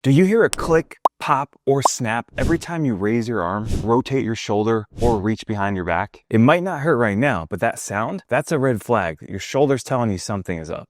Do you hear a click, pop, or snap every time you raise your arm, rotate your shoulder, or reach behind your back? It might not hurt right now, but that sound, that's a red flag that your shoulder's telling you something is up.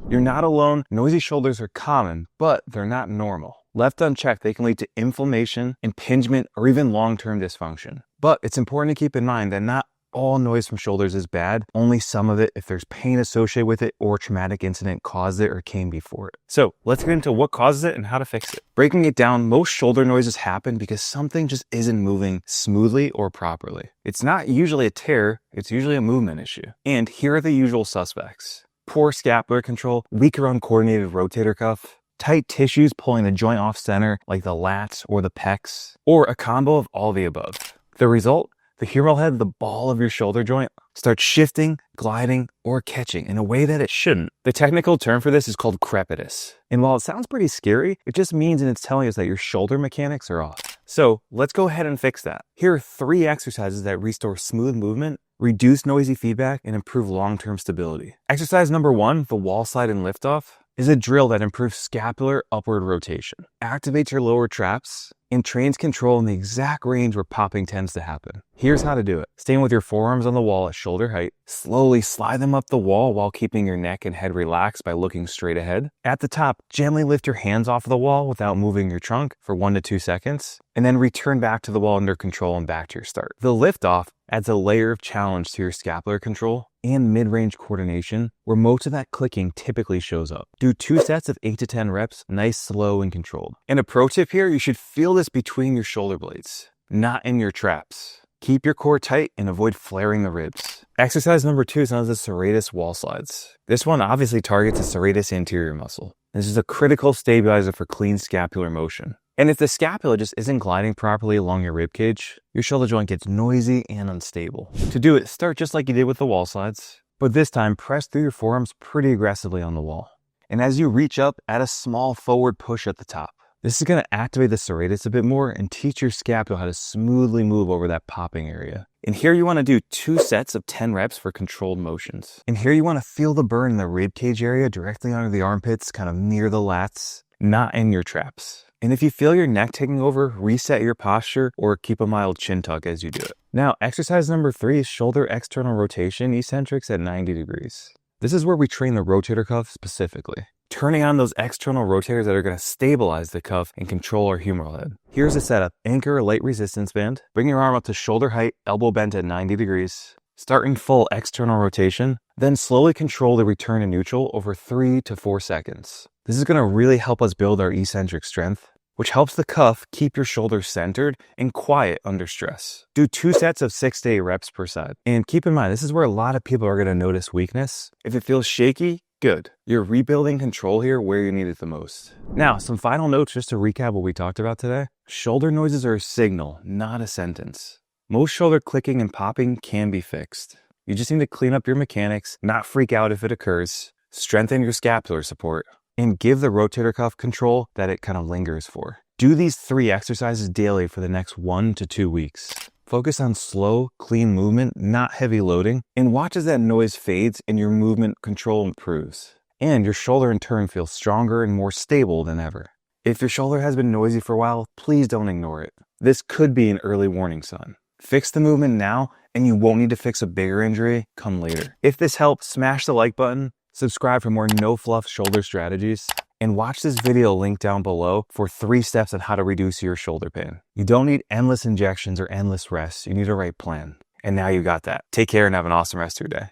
You're not alone. Noisy shoulders are common, but they're not normal. Left unchecked, they can lead to inflammation, impingement, or even long-term dysfunction. But it's important to keep in mind that not all noise from shoulders is bad, only some of it if there's pain associated with it or a traumatic incident caused it or came before it. So let's get into what causes it and how to fix it. Breaking it down, most shoulder noises happen because something just isn't moving smoothly or properly. It's not usually a tear, it's usually a movement issue. And here are the usual suspects: poor scapular control, weak or uncoordinated rotator cuff, tight tissues pulling the joint off center like the lats or the pecs, or a combo of all the above. The result? The humeral head, the ball of your shoulder joint, starts shifting, gliding, or catching in a way that it shouldn't. The technical term for this is called crepitus. And while it sounds pretty scary, it just means and it's telling us that your shoulder mechanics are off. So let's go ahead and fix that. Here are 3 exercises that restore smooth movement, reduce noisy feedback, and improve long-term stability. Exercise number 1, the wall slide and liftoff, is a drill that improves scapular upward rotation, activates your lower traps, and trains control in the exact range where popping tends to happen. Here's how to do it. Stand with your forearms on the wall at shoulder height. Slowly slide them up the wall while keeping your neck and head relaxed by looking straight ahead. At the top, gently lift your hands off the wall without moving your trunk for 1 to 2 seconds, and then return back to the wall under control and back to your start. The liftoff adds a layer of challenge to your scapular control and mid-range coordination, where most of that clicking typically shows up. Do 2 sets of 8 to 10 reps, nice, slow, and controlled. And a pro tip here, you should feel this between your shoulder blades, not in your traps. Keep your core tight and avoid flaring the ribs. Exercise number 2 is known as the Serratus Wall Slides. This one obviously targets the serratus anterior muscle. This is a critical stabilizer for clean scapular motion. And if the scapula just isn't gliding properly along your rib cage, your shoulder joint gets noisy and unstable. To do it, start just like you did with the wall slides, but this time press through your forearms pretty aggressively on the wall. And as you reach up, add a small forward push at the top. This is going to activate the serratus a bit more and teach your scapula how to smoothly move over that popping area. And here you want to do 2 sets of 10 reps for controlled motions. And here you want to feel the burn in the rib cage area directly under the armpits, kind of near the lats, not in your traps. And if you feel your neck taking over, reset your posture or keep a mild chin tuck as you do it. Now, exercise number 3 is shoulder external rotation eccentrics at 90 degrees. This is where we train the rotator cuff specifically, turning on those external rotators that are going to stabilize the cuff and control our humeral head. Here's the setup. Anchor a light resistance band. Bring your arm up to shoulder height, elbow bent at 90 degrees. Start in full external rotation, then slowly control the return to neutral over 3 to 4 seconds. This is going to really help us build our eccentric strength, which helps the cuff keep your shoulders centered and quiet under stress. Do 2 sets of 6 to 8 reps per side. And keep in mind, this is where a lot of people are going to notice weakness. If it feels shaky, good. You're rebuilding control here where you need it the most. Now, some final notes just to recap what we talked about today. Shoulder noises are a signal, not a sentence. Most shoulder clicking and popping can be fixed. You just need to clean up your mechanics, not freak out if it occurs, strengthen your scapular support, and give the rotator cuff control that it kind of lingers for. Do these 3 exercises daily for the next 1 to 2 weeks. Focus on slow, clean movement, not heavy loading, and watch as that noise fades and your movement control improves. And your shoulder in turn feels stronger and more stable than ever. If your shoulder has been noisy for a while, please don't ignore it. This could be an early warning sign. Fix the movement now, and you won't need to fix a bigger injury come later. If this helped, smash the like button, subscribe for more no-fluff shoulder strategies, and watch this video linked down below for 3 steps on how to reduce your shoulder pain. You don't need endless injections or endless rests. You need a right plan. And now you got that. Take care and have an awesome rest of your day.